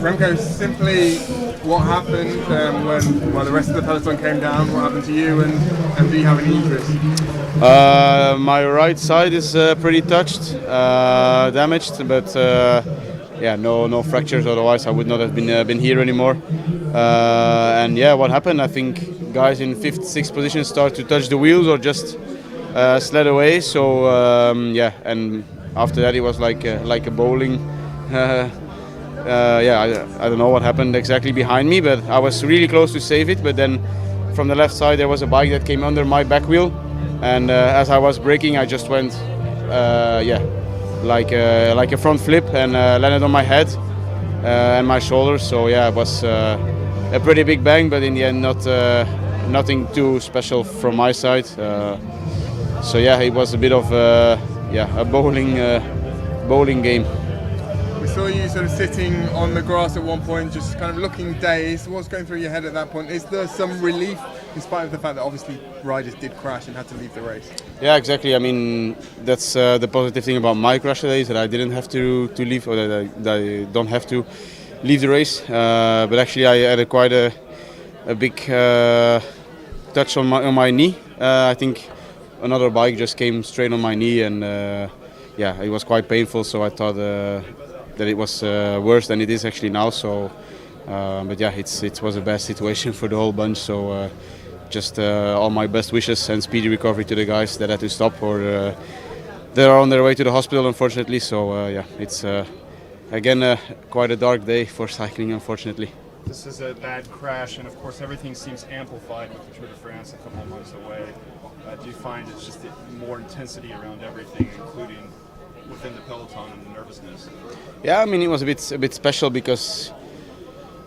Remco, simply what happened when the rest of the peloton came down? What happened to you, and do you have any injuries? My right side is pretty touched, damaged, but no fractures. Otherwise, I would not have been here anymore. And yeah, what happened? I think guys in fifth, sixth position start to touch the wheels or just slid away. So and after that it was like a bowling. I don't know what happened exactly behind me, but I was really close to save it. But then from the left side there was a bike that came under my back wheel, and as I was braking, I just went like a front flip and landed on my head and my shoulders. So yeah, it was a pretty big bang, but in the end nothing too special from my side. So yeah, it was a bit of a bowling game. We saw you sort of sitting on the grass at one point, just kind of looking dazed. What's going through your head at that point? Is there some relief, in spite of the fact that obviously riders did crash and had to leave the race? Yeah, exactly. I mean, that's the positive thing about my crash today, is that I didn't have to leave, or that I don't have to leave the race. But actually, I had quite a big touch on my knee. I think another bike just came straight on my knee, and it was quite painful. So I thought that it was worse than it is actually now. So, but yeah, it was a bad situation for the whole bunch. So just all my best wishes and speedy recovery to the guys that had to stop, or they are on their way to the hospital, unfortunately. So it's again quite a dark day for cycling, unfortunately. This is a bad crash, and of course everything seems amplified with the Tour de France a couple of months away. Do you find it's just more intensity around everything, including within the peloton and the nervousness? Yeah, I mean, it was a bit special because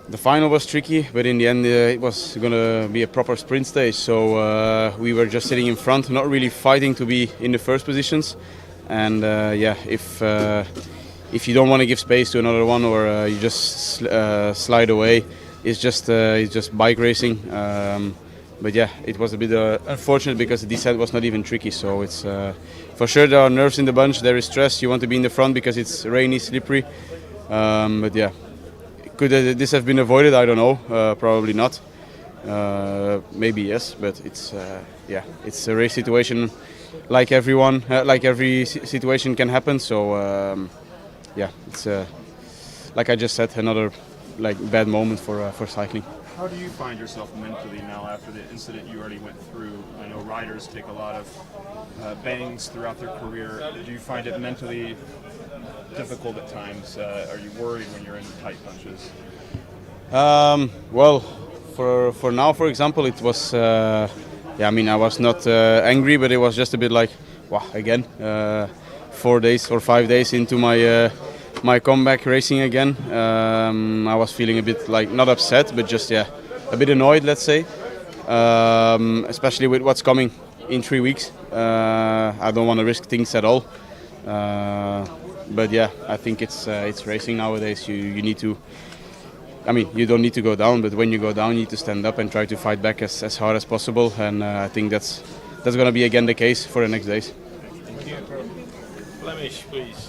the final was tricky, but in the end it was going to be a proper sprint stage. So we were just sitting in front, not really fighting to be in the first positions. And if you don't want to give space to another one, or you just slide away, it's just bike racing. But yeah, it was a bit unfortunate because the descent was not even tricky. So it's for sure there are nerves in the bunch. There is stress. You want to be in the front because it's rainy, slippery. But yeah, could this have been avoided? I don't know. Probably not. Maybe yes. But it's a race situation. Like everyone, like every situation can happen. So it's like I just said, another bad moment for cycling. How do you find yourself mentally now after the incident you already went through? I know riders take a lot of bangs throughout their career. Do you find it mentally difficult at times? Are you worried when you're in tight punches? Well, for now, for example, it was. I mean, I was not angry, but it was just a bit like, wow, again, 4 days or 5 days into my comeback racing again. I was feeling a bit not upset, but just a bit annoyed, let's say, especially with what's coming in 3 weeks. I don't want to risk things at all, but yeah, I think it's racing nowadays. You need to, I mean, you don't need to go down, but when you go down, you need to stand up and try to fight back as hard as possible, and I think that's going to be again the case for the next days. Thank you. Flemish, please.